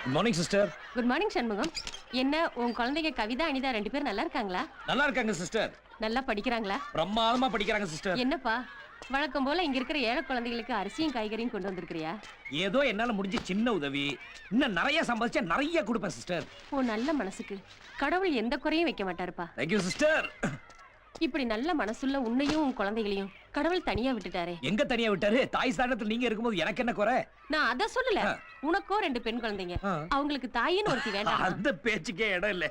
Good morning sister. Good morning Shanmugam. என்ன உன் குழந்தைங்க கவிதா அனிதா 2 பேரும் நல்லா இருக்காங்களா? நல்லா இருக்காங்க சிஸ்டர். நல்லா படிக்கிறாங்களா? பிரமாதமா படிக்கிறாங்க சிஸ்டர். என்னப்பா வழக்கம் போல இங்க இருக்கிற ஏழை குழந்தைகளுக்கு அரிசியும் காய்கறியும் கொண்டு வந்திருக்கிறியா? ஏதோ என்னால முடிஞ்ச சின்ன உதவி. இன்னும் நிறைய சம்பாதிச்சா நிறைய கொடுப்பேன் சிஸ்டர். உன் நல்ல மனசுக்கு கடவுள் எந்த குறையும் வைக்க மாட்டாருப்பா. Thank you sister. இப்படி நல்ல மனசுள்ள உன்னையும் உன் குழந்தைகளையும் கடவுள் தனியா விட்டுட்டாரே. எங்க தனியா விட்டாரு? தாய் ஸ்தானத்துல நீங்க இருக்கும்போது எனக்கு என்ன குறை? நான் அத சொல்லல. உனக்கோ 2 பெண் குழந்தைங்க. அவங்களுக்கு தாயின்னு ஒருத்தி வேண்டாம். அந்த பேச்சுக்கே இடம் இல்ல.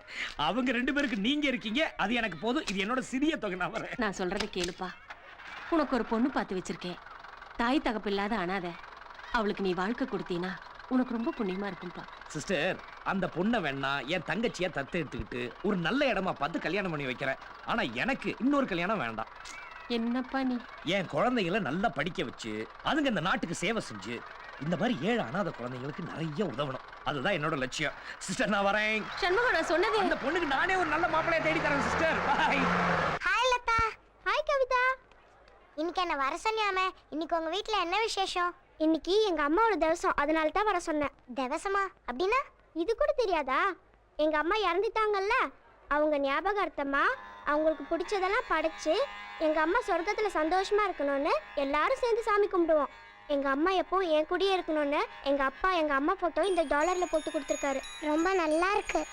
அவங்க 2 பேருக்கு நீங்க இருக்கீங்க. அது எனக்கு போதும். இது என்னோட சிறிய தொகை. நான் சொல்றதை கேளுப்பா. உனக்கு ஒரு பொண்ணு பார்த்து வச்சிருக்கேன். தாய் தகப்பு இல்லாத அனாதை. அவளுக்கு நீ வாழ்க்கை கொடுத்தீனா உனக்கு ரொம்ப புண்ணியமா இருக்கும்பா. சிஸ்டர், அந்த பொண்ணை வேணா என் தங்கச்சியை தத்து எடுத்துக்கிட்டு ஒரு நல்ல இடமா பார்த்து கல்யாணம் பண்ணி வைக்கிறேன். ஆனா எனக்கு இன்னொரு கல்யாணம் வேண்டாம். என்னப்பா நீ? என் குழந்தைகளை நல்லா படிக்க வச்சு அதுங்க இந்த நாட்டுக்கு சேவை செஞ்சு இந்த மாதிரி 7 அனாதை குழந்தைங்களுக்கு நிறைய உதவணும். அதுதான் என்னோட லட்சியம். சிஸ்டர், நான் வரேன். சண்முகம், நான் சொன்னது அந்த பொண்ணுக்கு நானே ஒரு நல்ல மாப்பிளைய தேடி தரேன் sister. Bye. Hi Latha. Hi Kavitha. இன்னைக்கு என்ன வர சொன்னியாமே? இன்னைக்கு உங்க வீட்ல என்ன விசேஷம்? இன்னைக்கு எங்க அம்மாவோட திவசம், அதனால தான் வர சொன்னேன். திவசமா அப்படின்னா? இது கூட தெரியாதா? எங்க அம்மா இறந்துட்டாங்கல்ல, அவங்க ஞாபகார்த்தமா அவங்களுக்கு பிடிச்சதெல்லாம் படைச்சு எங்க அம்மா சொர்க்கத்துல சந்தோஷமா இருக்கணும்னு எல்லாரும் சேர்ந்து சாமி கும்பிடுவோம். எங்க அம்மா எப்போ என் கூடயே இருக்கணும்னு எங்க அப்பா எங்க அம்மா போட்டோ இந்த டாலர்ல போட்டு கொடுத்துருக்காரு. ரொம்ப நல்லா இருக்கு.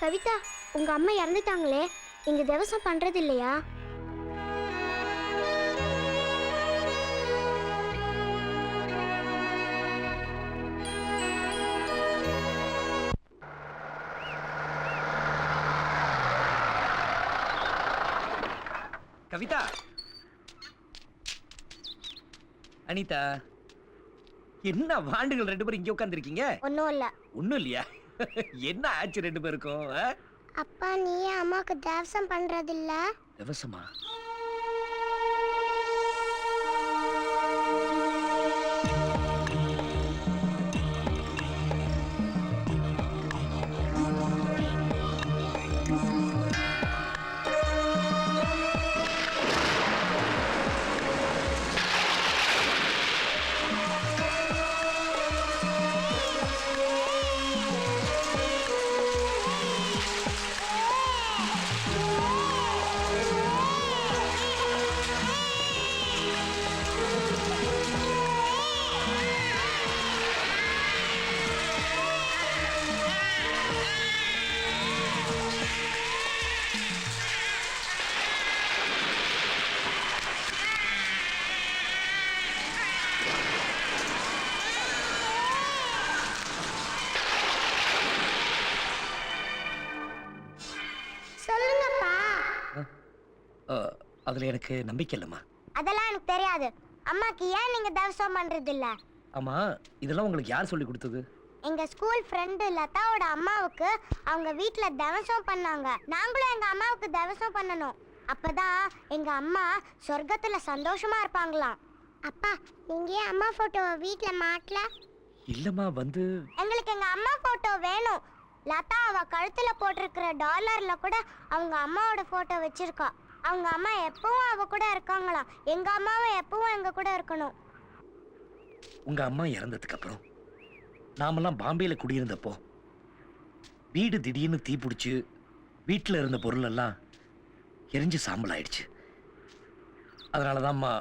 கவிதா, உங்க அம்மா இறந்துட்டாங்களே, இங்க திவசம் பண்றது இல்லையா? கவிதா, அனிதா, என்ன வாண்டுகள் 2 பேரும் இங்க உட்கார்ந்திருக்கீங்க? ஒன்னும் இல்ல. ஒண்ணும் இல்லையா? என்ன ஆச்சு 2 பேருக்கும்? அப்பா, நீ அம்மாக்கு தேவசம் பண்றது இல்ல? தேவசமா? சொல்லுங்கப்பா. அதுல எனக்கு நம்பிக்கை இல்லம்மா. அதெல்லாம் எனக்கு தெரியாது. அம்மாக்கு ஏன் நீங்க தேவசம் பண்றது இல்ல? ஆமா, இதெல்லாம் உங்களுக்கு யார் சொல்லி கொடுத்தது? எங்க ஸ்கூல் ஃப்ரெண்டு லதாவோட அம்மாவுக்கு அவங்க வீட்ல தேவசம் பண்ணாங்க. நாங்களும் எங்க அம்மாவுக்கு தேவசம் பண்ணணும். அப்பதான் எங்க அம்மா சொர்க்கத்துல சந்தோஷமா இருப்பாங்களாம். அப்பா, நீங்க ஏன் அம்மா போட்டோவை வீட்ல மாட்டல? இல்லம்மா, எங்களுக்கு எங்க அம்மா போட்டோ வேணும். லதா அவ கழுத்துல போட்டிருக்கிற டாலர்ல கூட அவங்க அம்மாவோட போட்டோ வச்சிருக்கா. அவங்க அம்மா எப்பவும் அவ கூட இருக்காங்களாம். எங்க அம்மாவும் எப்பவும் எங்க கூட இருக்கணும். உங்க அம்மா இறந்ததுக்கு அப்புறம் நாமெல்லாம் பாம்பேல குடியிருந்தப்போ வீடு திடீர்னு தீ பிடிச்சு வீட்டில் இருந்த பொருள் எல்லாம் எரிஞ்சு சாம்பல் ஆயிடுச்சு. அதனாலதான் அம்மா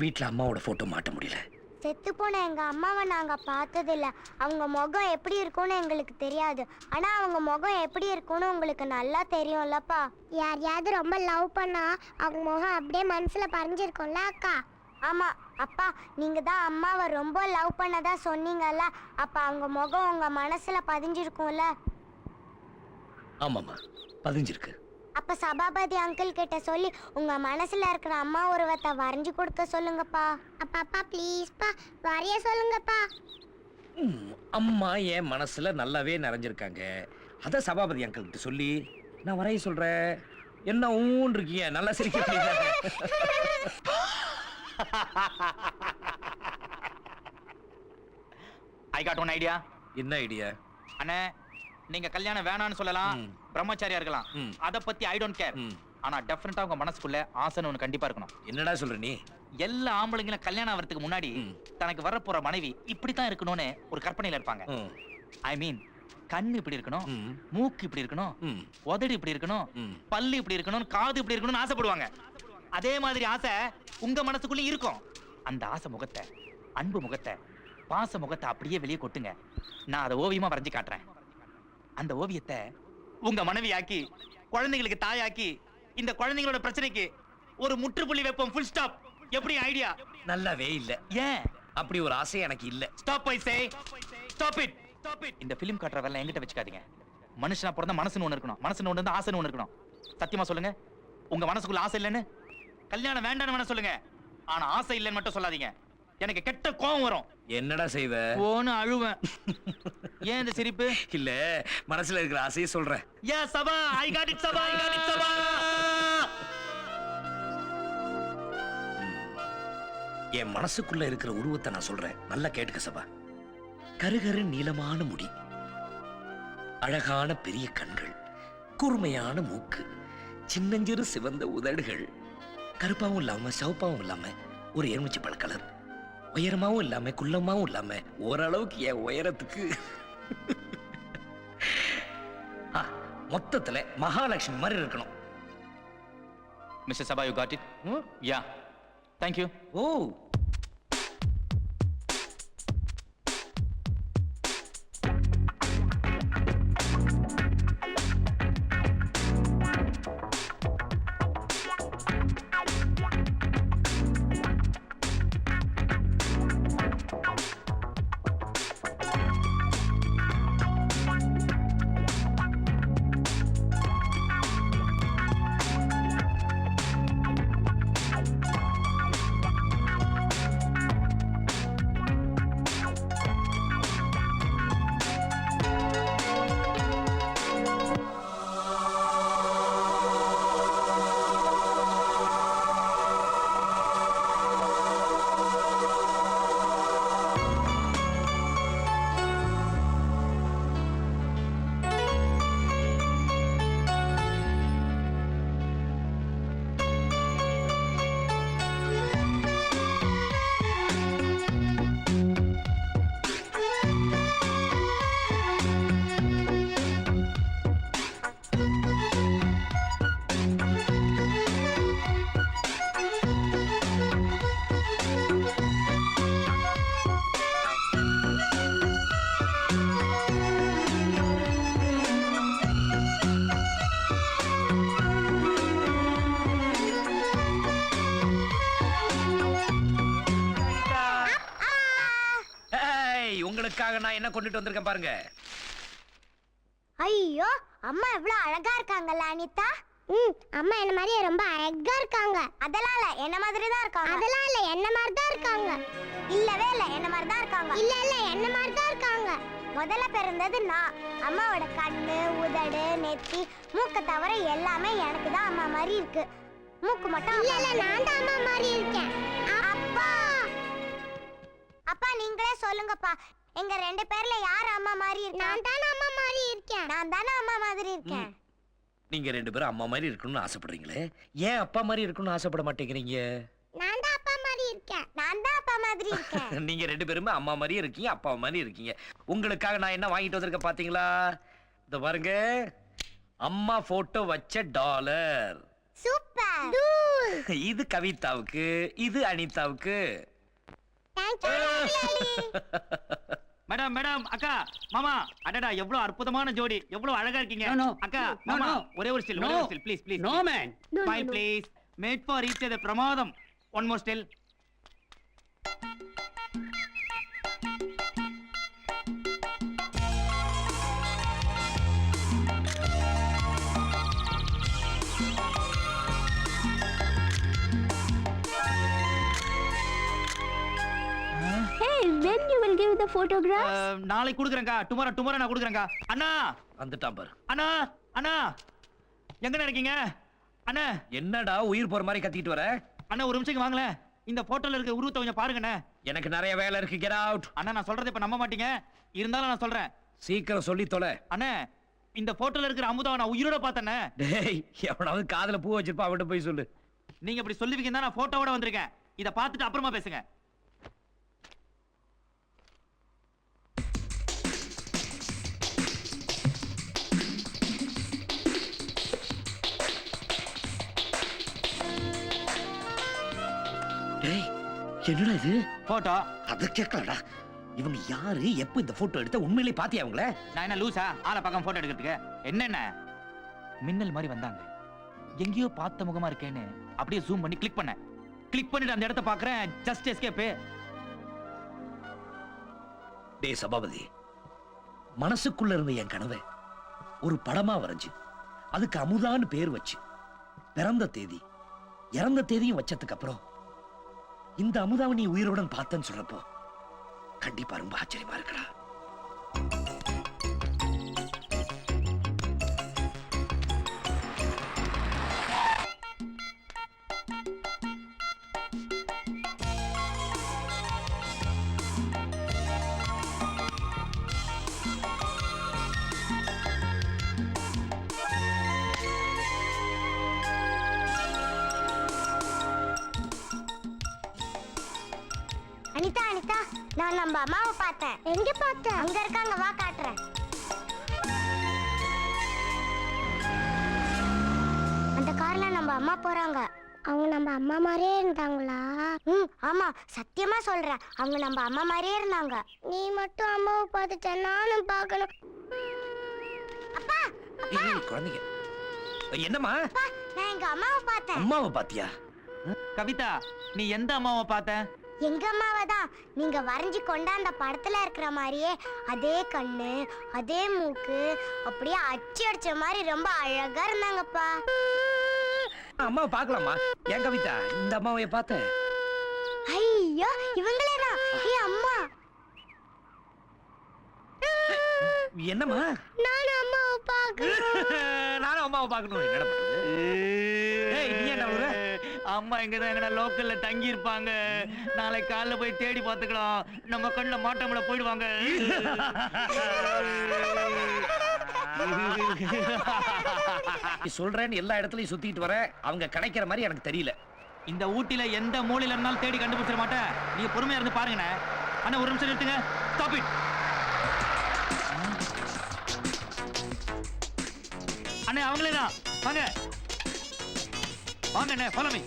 வீட்டில் அம்மாவோட போட்டோ மாட்ட முடியல. செத்து போன எங்க அம்மாவை நாங்க பார்த்ததில்ல. அவங்க முகம் எப்படி இருக்கும்னு எங்களுக்கு தெரியாது. ஆனா அவங்க முகம் எப்படி இருக்கும்னு உங்களுக்கு நல்லா தெரியும்லப்பா. யாரையாவது ரொம்ப லவ் பண்ணா அவங்க முகம் அப்படியே மனசுல பதிஞ்சிருக்கும்ல அக்கா? ஆமா அப்பா, நீங்க தான் அம்மாவை ரொம்ப லவ் பண்ணதா சொன்னீங்கல்ல, அப்ப அவங்க முகம் உங்க மனசுல பதிஞ்சிருக்கும்ல? ஆமாம்மா, பதிஞ்சிருக்கு. அப்ப சபாபதி அங்கிள் கிட்ட சொல்லி உங்க மனசுல இருக்கிற அம்மா உருவத்தை வரைஞ்சு கொடுக்க சொல்லுங்கப்பா. அப்பா ப்ளீஸ்ப்பா, வரைய சொல்லுங்கப்பா. அம்மா என் மனசுல நல்லாவே நிறைஞ்சிருக்காங்க. அத சபாபதி அங்கிள் கிட்ட சொல்லி நான் வரைய சொல்றேன். என்ன ஊன் இருக்கீங்க? நல்லா சிரிக்கிறீங்க. ஐ காட் ஒன் ஐடியா. என்ன ஐடியா? அண்ணே, நீங்க கல்யாணம் வேணான்னு சொல்லலாம், பிரம்மச்சாரியா இருக்கலாம், அத பத்தி ஐ டோன்ட் கேர். ஆனா டெஃபினட்டா உங்க மனசுக்குள்ள ஆசைன்னு ஒண்ணு கண்டிப்பா இருக்கணும். என்னடா சொல்ற நீ? எல்லா ஆம்பளைங்களும் கல்யாணம் ஆகிறதுக்கு முன்னாடி தனக்கு வரப்போற மனைவி இப்படித்தான் இருக்கணும்னு ஒரு கற்பனையில இருப்பாங்க. ஐ மீன் கண்ணு இப்படி இருக்கணும், ம். மூக்கு இப்படி இருக்கணும், ம். உதடு இப்படி இருக்கணும், ம். பல்லு இப்படி இருக்கணும், காது இப்படி இருக்கணும்னு ஆசைப்படுவாங்க. அதே மாதிரி ஆசை உங்க மனசுக்குள்ள இருக்கும். அந்த ஆசை முகத்தை, அன்பு முகத்தை, பாச முகத்தை அப்படியே வெளியே கொட்டுங்க. நான் அதை ஓவியமா வரைஞ்சு காட்டுறேன். அந்த ஓவியத்தை உங்க மனைவியாக்கி, குழந்தைகளுக்கு தாயாக்கி, இந்த குழந்தைங்களோட பிரச்சனைக்கு ஒரு முற்றுப்புள்ளி வைப்போம். Full stop. எப்படி ஐடியா? நல்லாவே இல்ல. ஏன் அப்படி ஒரு ஆசை எனக்கு இல்ல. Stop I say stop it. இந்த ஃபிலிம் காட்டுற வேலை என்கிட்ட வச்சுக்காதீங்க. மனுஷனா பிறந்தா மனசுன்னு ஒண்ணு இருக்கணும், மனசுன்னு ஒண்ணு இருந்தா ஆசைன்னு ஒண்ணு இருக்கணும். சத்தியமா சொல்லுங்க, உங்க மனசுக்குள்ள ஆசை இல்லைன்னு. கல்யாணம் வேண்டாம்னு வேணா சொல்லுங்க, ஆனா ஆசை இல்லைன்னு மட்டும் சொல்லாதீங்க. எனக்கு கெட்ட கோவம் வரும். என்னடா செய்வ? போன்னு அழுவேன். ஏன் இந்த சிரிப்பு? இல்ல, மனசுல இருக்கிற ஆசையை சொல்றேன். Yeah Saba, I got it Saba, I got it Saba. என் மனசுக்குள்ள இருக்கிற உருவத்தை நான் சொல்றேன், நல்லா கேட்டுக்க சபா. கருகரு நீளமான முடி, அழகான பெரிய கண்கள், கூர்மையான மூக்கு, சின்னஞ்சிறு சிவந்த உதடுகள், கருப்பாவும் இல்லாம சிவப்பாவும் இல்லாம ஒரு எலுமிச்சை பழ கலர், உயரமாவும் இல்லாம குள்ளமாவும் இல்லாம ஓரளவுக்கு என் உயரத்துக்கு மொத்தத்துல மகாலட்சுமி மாதிரி இருக்கணும். Mister Saba, you got it? Yeah, thank you. ஓ, உங்களுக்காக நான் என்ன கொண்டுட்டு வந்திருக்கேன் பாருங்க. ஐயோ, அம்மா எவ்வளவு அழகா இருக்காங்கல்ல அனிதா. அம்மா என்ன மாதிரியே ரொம்ப அழகா இருக்காங்க. அதெல்லாம் இல்ல, என்ன மாதிரி தான் இருக்காங்க. அதெல்லாம் இல்ல, என்ன மாதிரி தான் இருக்காங்க. இல்லவே இல்ல, என்ன மாதிரி தான் இருக்காங்க. இல்ல இல்ல, என்ன மாதிரி தான் இருக்காங்க. முதல்ல பிறந்தது நான். அம்மாவோட கண்ணு, உதடு, நெத்தி, மூக்க தவிர எல்லாமே எனக்கு தான் அம்மா மாதிரி இருக்கு. மூக்கு மட்டும் இல்ல இல்ல, நான் தான் அம்மா மாதிரி இருக்கேன். அப்பா அப்பா நீங்களே சொல்லுங்கப்பா, எங்க ரெண்டு பேர்ல யார் அம்மா மாதிரி இருக்கா? நான் தான அம்மா மாதிரி இருக்கேன். நான் தான அம்மா மாதிரி இருக்கேன். நீங்க ரெண்டு பேரும் அம்மா மாதிரி இருக்கணும்னு ஆசைப்படுறீங்களே, ஏன் அப்பா மாதிரி இருக்கணும்னு ஆசைப்பட மாட்டேங்கிறீங்க? நான் தான் அப்பா மாதிரி இருக்கேன். நான் தான் அப்பா மாதிரி இருக்கேன். நீங்க ரெண்டு பேருமே அம்மா மாதிரி இருக்கீங்க, அப்பா மாதிரி இருக்கீங்க. உங்களுக்காக நான் என்ன வாங்கிட்டு வந்திருக்கேன் பாத்தீங்களா? இந்த பாருங்க, அம்மா போட்டோ வச்ச டாலர். சூப்பர். இது கவிதாவுக்கு, இது அனிதாவுக்கு. மேடம் மேடம், அக்கா, மாமா, அடடா எவ்வளவு அற்புதமான ஜோடி, எவ்வளவு அழகா இருக்கீங்க. அக்கா, மாமா, ஒரே ஒரு ஸ்டில், ஒரே ஒரு still please please. No man, smile please. Made for each other. பிரமாதம். One more still. When you will give the photograph? நாளைக்கு குடுக்குறேன்க்கா. டுமாரோ நான் குடுக்குறேன்க்கா. அண்ணா வந்துட்டான் பாரு. அண்ணா அண்ணா, எங்கண்ணா இருக்கீங்க? அண்ணா என்னடா உயிர் போற மாதிரி கத்திட்டு வர? அண்ணா ஒரு நிமிஷம் வாங்களேன். இந்த போட்டோல இருக்க உருவத்தை கொஞ்சம் பாருங்கண்ணே. எனக்கு நிறைய வேலை இருக்கு. Get out. அண்ணா நான் சொல்றதை இப்ப நம்ப மாட்டீங்க, இருந்தாலும் நான் சொல்றேன். சீக்கிரம் சொல்லி தொலை. அண்ணா, இந்த போட்டோல இருக்கிற அமுதாவை நான் உயிரோட பார்த்தேனே. டேய், எவனாவது காதுல பூ வச்சிருப்பா, அவன்கிட்ட போய் சொல்லு. நீங்க இப்படி சொல்லுவீங்க தான் நான் போட்டோவோட வந்திருக்கேன். இத பார்த்துட்டு அப்புறமா பேசுங்க. என்னடா இது போட்டோ. அத கேட்கலடா. இவங்க யாரு, எப்ப இந்த போட்டோ எடுத்த, உண்மையிலே பாத்தியா அவங்கள? நான் என்ன லூசா ஆளை பார்க்காம போட்டோ எடுக்கிறதுக்கு? என்னென்ன மின்னல் மாதிரி வந்தாங்க, எங்கேயோ பார்த்த முகமா இருக்கேன்னு அப்படியே ஜூம் பண்ணி கிளிக் பண்ணேன். கிளிக் பண்ணிட்டு அந்த இடத்த பார்க்கறேன், ஜஸ்ட் எஸ்கேப். டேய் சபாபதி, மனசுக்குள்ள இருந்த என் கனவை ஒரு படமா வரைஞ்சு அதுக்கு அமுதான்னு பேர் வச்சு பிறந்த தேதி இறந்த தேதியும் வச்சதுக்கு அப்புறம் இந்த அமுதாவை நீ உயிருடன் பார்த்தேன்னு சொல்றப்போ கண்டிப்பா ரொம்ப ஆச்சரியமா இருக்கடா. அனிதா அனிதா, நான் நம்ம அம்மாவை பார்த்தேன். எங்க பார்த்த? அங்க இருக்காங்க, வா காட்டுறேன். அந்த கார்ல நம்ம அம்மா போறாங்க. அவங்க நம்ம அம்மா மாதிரியே இருந்தாங்களா? ஆமா, சத்தியமா சொல்றேன், அவங்க நம்ம அம்மா மாதிரியே இருந்தாங்க. நீ மட்டும் அம்மாவை பார்த்துட்ட, நானும் பார்க்கணும். அப்பா குழந்தைங்க என்னம்மா? நான் எங்க அம்மாவை பார்த்தேன். அம்மாவை பாத்தியா? கவிதா, நீ எந்த அம்மாவை பார்த்த? எங்க அம்மாவை தான். நீங்க வரைஞ்சி கொண்டாந்த படத்துல இருக்கிற மாதிரியே அதே கண்ணு, அதே மூக்கு, அப்படியே அச்சு அடிச்ச மாதிரி ரொம்ப அழகா இருந்தாங்கப்பா. அம்மாவை பார்க்கலாமா? ஏன் கவிதா, இந்த அம்மாவை பார்த்த? ஐயோ, இவங்களே தான். அம்மா. என்னம்மா? நானும் அம்மாவை பார்க்கணும். நானும் அம்மாவை பார்க்கணும். என்னடா பண்றது? ஏய், நீ என்ன பண்ற? அம்மா எங்கதான் எங்கடா லோக்கல்ல தங்கி இருப்பாங்க. நாளை காலைல போய் தேடி பார்த்துக்கலாம். நம்ம கண்ணுல மாட்டாமல போயிடுவாங்க. நீ சொல்றேன்னு எல்லா இடத்துலயும் சுத்திட்டு வர, அவங்க கிடைக்கிற மாதிரி எனக்கு தெரியல. இந்த ஊட்டில எந்த மூலையில இருந்தாலும் தேடி கண்டுபிடிச்சிட மாட்டேன். நீங்க பொறுமையா இருந்து பாருங்கண்ணே. அண்ணா ஒரு நிமிஷம் நிறுத்துங்க. Stop it. அண்ணே அவங்களே தான். வாங்க வாங்க அண்ணே, ஃபாலோ மீ.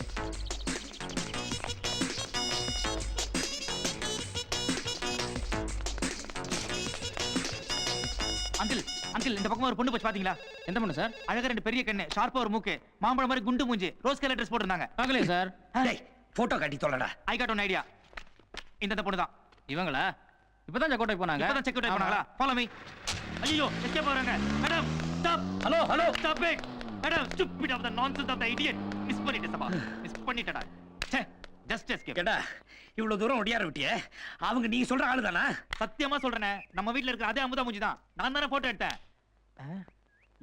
அங்கிள் அங்கிள், இந்த பக்கமா ஒரு பொண்ணு போச்சு பாத்தீங்களா? எந்த பொண்ணு சார்? அழகா ரெண்டு பெரிய கண்ணு, ஷார்ப்பா ஒரு மூக்கு, மாம்பழம் மாதிரி குண்டு மூஞ்சி, ரோஸ் கலர் ட்ரெஸ் போட்டுருந்தாங்க. பார்க்கலையே சார். டேய், போட்டோ காட்டி தொலைடா. I got one idea. இந்த பொண்ணு தான். இவங்களா? இப்பதான் செக் அவுட் போனாங்க. இப்பதான் செக் அவுட் பண்ணாங்களா? Follow me. ஐயோ, எஸ்கேப் ஆகுறாங்க. Madam stop. Hello hello, stop it. Madam, stupid of the nonsense of the idiot. Miss பண்ணிட்டே சபா. மிஸ் பண்ணிட்டடா. ச்சே, ஜஸ்ட் எஸ்கேப். கேடா, இவ்வளவு தூரம் ஒடியார விட்டியே. அவங்க நீ சொல்ற ஆளு தானா? சத்தியமா சொல்றேனே, நம்ம வீட்ல இருக்கிற அதே அமுதா மூஞ்சி தான். நான் தானே போட்டோ எடுத்தேன்.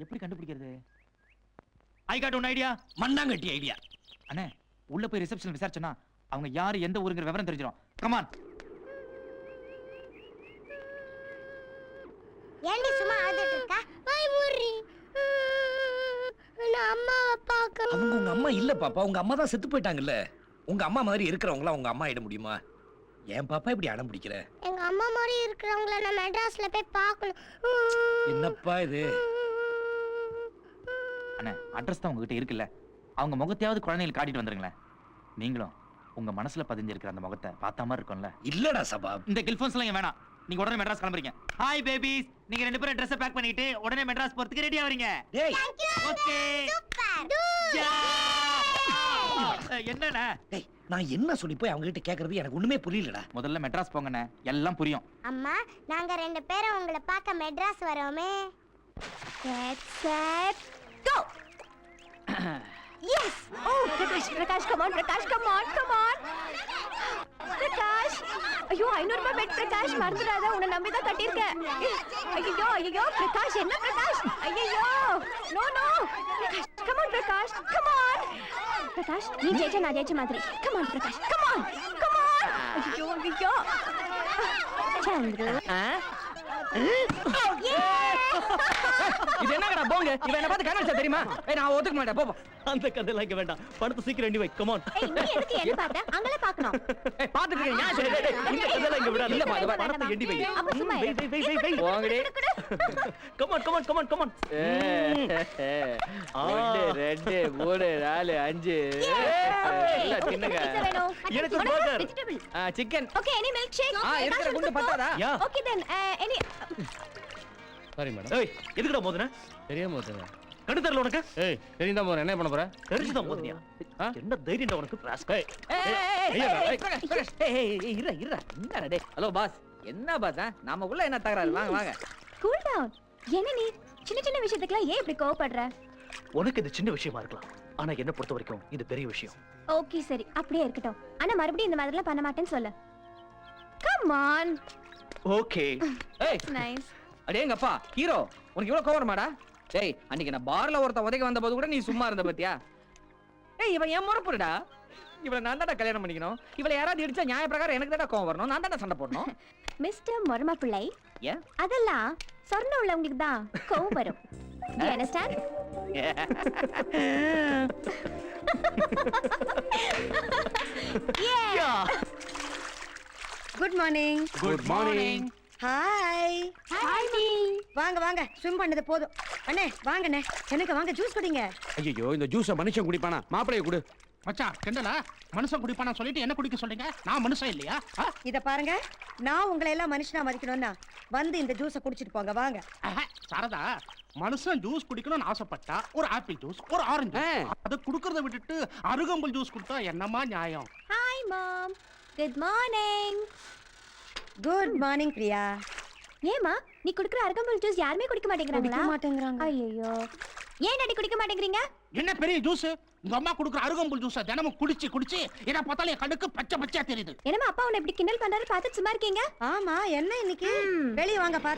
எப்படி கண்டுபிடிக்கிறது? I got one idea. மண்ணாங்கட்டி ஐடியா. அண்ணே, உள்ள போய் ரிசப்ஷன் விசாரிச்சனா அவங்க யாரு எந்த ஊருங்கிற விவரம் தெரிஞ்சிடும். Come on. ஏண்டி சும்மா அழுதுட்டு இருக்கா? வாய் மூடி. நான் அம்மாவை பார்க்கணும். அவங்க உங்க அம்மா இல்ல பாப்பா, உங்க அம்மா தான் செத்து போயிட்டாங்கல்ல. உங்க அம்மா மாதிரி இருக்கிறவங்கள உங்க அம்மா ஆயிட முடியுமா? ஏன் பாப்பா இப்படி அடம் பிடிக்கிற? எங்க அம்மா மாதிரி இருக்கிறவங்கள நான் மெட்ராஸ்ல போய் பார்க்கணும். என்னப்பா இது? அண்ணே, அட்ரஸ் தான் உங்ககிட்ட இருக்குல்ல. அவங்க முகத்தையாவது குழந்தைகளுக்கு காட்டிட்டு வந்துருங்களேன். நீங்களும் உங்க மனசுல பதிஞ்சிருக்கிற அந்த முகத்தை பார்த்த மாதிரி இருக்கும்ல. இல்லடா சபா, இந்த கில்ஃபோன்ஸ் எல்லாம் ஏன் வேணாம். நீங்க உடனே மெட்ராஸ் கிளம்புறீங்க. ஹாய் பேபிஸ், நீங்க ரெண்டு பேரும் ட்ரெஸ் பேக் பண்ணிட்டு உடனே மெட்ராஸ் போறதுக்கு ரெடி ஆவறீங்க. டேய் ஓகே. சூப்பர். என்னண்ணே? டேய், நான் என்ன சொல்லி போய் அவங்க கிட்ட கேக்குறது எனக்கு ஒண்ணுமே புரியலடா. முதல்ல மெட்ராஸ் போங்கண்ணே, எல்லாம் புரியும். அம்மா, நாங்க ரெண்டு பேரும் உங்களை பார்க்க Madras வரோமே. Get set go. Yes! Oh, Prakash, come on, come on. Prakash! ஐயோ, 500 ரூபாய் பெட் பிரகாஷ், மறந்துடாத, உன்னை நம்பி தான் கட்டியிருக்கேன். ஐயோ, பிரகாஷ், என்ன பிரகாஷ்? ஐயோ, no. Prakash, come on, Prakash, come on. Prakash, நீ ஜெயிச்ச நான் ஜெயிச்ச மாதிரி. Come on, Prakash, come on. ஐயோ. சந்திரு. இது என்னங்கடா போங்க. இவன் என்ன பார்த்து கண்ணடிச்சா தெரியுமா? நான் ஒத்துக்க மாட்டேன். போ. அந்த கதையெல்லாம் இங்க வேண்டாம். பணத்தை சீக்கிரம் ரெடி வை. Come on. ஏய் நீ எதுக்கு என்ன பார்த்த அங்கல பார்க்கணும் பாத்துட்டு இருக்கேன். நான் சரி. இந்த கதையெல்லாம் இங்க விடாத. இல்ல, பாத்து, பாத்து. பணத்தை எண்ணி வை. அப்ப சும்மா இரு. வை. போங்கடி. Come on, come on, come on, come on. 1 2 3 4 5 எல்லாம் தின்னுங்க. Pizza வேணும். எனக்கு ஒரு burger. Vegetable chicken. Okay any milk shake இருக்கிற குண்டு பத்தாதா? Yeah. Okay then any sorry madam. ஏய், எதுக்குடா மோதுன? தெரியாம போச்சுங்க. கண்டு தெரியல உனக்கு? ஏய் தெரியுதா போற என்ன பண்ண போற? தெரிஞ்சுதான் மோதுனியா? ஆ? என்ன தைரியம்டா உனக்கு? ராஸ்கல். Hello boss. என்ன பாஸ்? நமக்குள்ள என்ன தகராறு? வாங்க வாங்க. கூல் டவுன் என்ன நீ சின்ன சின்ன விஷயத்துக்குலாம் ஏன் இப்படி கோவப்படுற உனக்கு இது சின்ன விஷயமா இருக்கலாம். ஆனா என்ன பொறுத்த வரைக்கும் இது பெரிய விஷயம். ஓகே சரி அப்படியே இருக்கட்டும் ஆனா மறுபடியும் இந்த மாதிரிலாம் பண்ண மாட்டேன்னு சொல்லு கம் ஆன் ஓகே. ஏய் நைஸ் அடேங்கப்பா ஹீரோ உனக்கு இவ்வளவு கோவம் வருமாடா? டேய் அன்னைக்கு நான் பார்ல ஒருத்த உதைக்க வந்த போது கூட நீ சும்மா இருந்த பாத்தியா? ஏய் இவன் ஏன் முறப்புடா? இவளை நான் தான்டா கல்யாணம் பண்ணிக்கணும். இவளை யாராவது இடிச்சா நியாய பிரகாரம் எனக்கு தான்டா கோவம் வரணும். நான் தான்டா சண்டை போடணும். மிஸ்டர் மொரமா பிள்ளை ஏன்? அதெல்லாம் சொர்ணம் உள்ளவங்களுக்கு தான் கோவம் வரும் you understand yeah good morning. Good morning. Hi. hi வாங்க வாங்க ஸ்விம் பண்ணது போதும். அண்ணே வாங்கண்ணே எனக்கு வாங்க ஜூஸ் குடிங்க. ஐயோ இந்த ஜூஸ மனுஷன் குடிப்பானா? மாப்பிளைய குடு. மச்சான் கிண்டலா மனுஷன் குடிப்பானா சொல்லிட்டு என்ன குடிக்க சொல்றீங்க நான் மனுஷன் இல்லையா இத பாருங்க நான் உங்களை எல்லாம் மனுஷனா மதிக்கணும்னா வந்து இந்த ஜூஸை குடிச்சிட்டு போங்க வாங்க. சாரதா மனுஷன் ஜூஸ் குடிக்கணும்னு ஆசைப்பட்டா ஒரு ஆப்பிள் ஜூஸ் ஒரு ஆரஞ்சு அதை குடுக்கறத விட்டுட்டு அருகம்புல் ஜூஸ் கொடுத்தா என்னமா நியாயம் hi mom good morning good morning Priya. ஏமா நீ குடுக்குற அருகம்புல் ஜூஸ் யாருமே குடிக்க மாட்டேங்கிறாங்களா குடிக்க மாட்டேங்கிறாங்க. ஐயோ ஏன் டாடி குடிக்க மாட்டேங்கிறீங்க என்ன பெரிய ஜூஸ் உங்க அம்மா குடுக்குற அருகம்புல் ஜூஸ தினமும் குடிச்சு குடிச்சு என்ன பார்த்தாலும் என் கண்ணுக்கு பச்சை பச்சையா தெரியுது என்னமா அப்பா உன்னை இப்படி கிண்டல் பண்றாரு பார்த்துட்டு சும்மா இருக்கீங்க ஆமா என்ன இன்னைக்கு வெளிய வாங்க பாத்து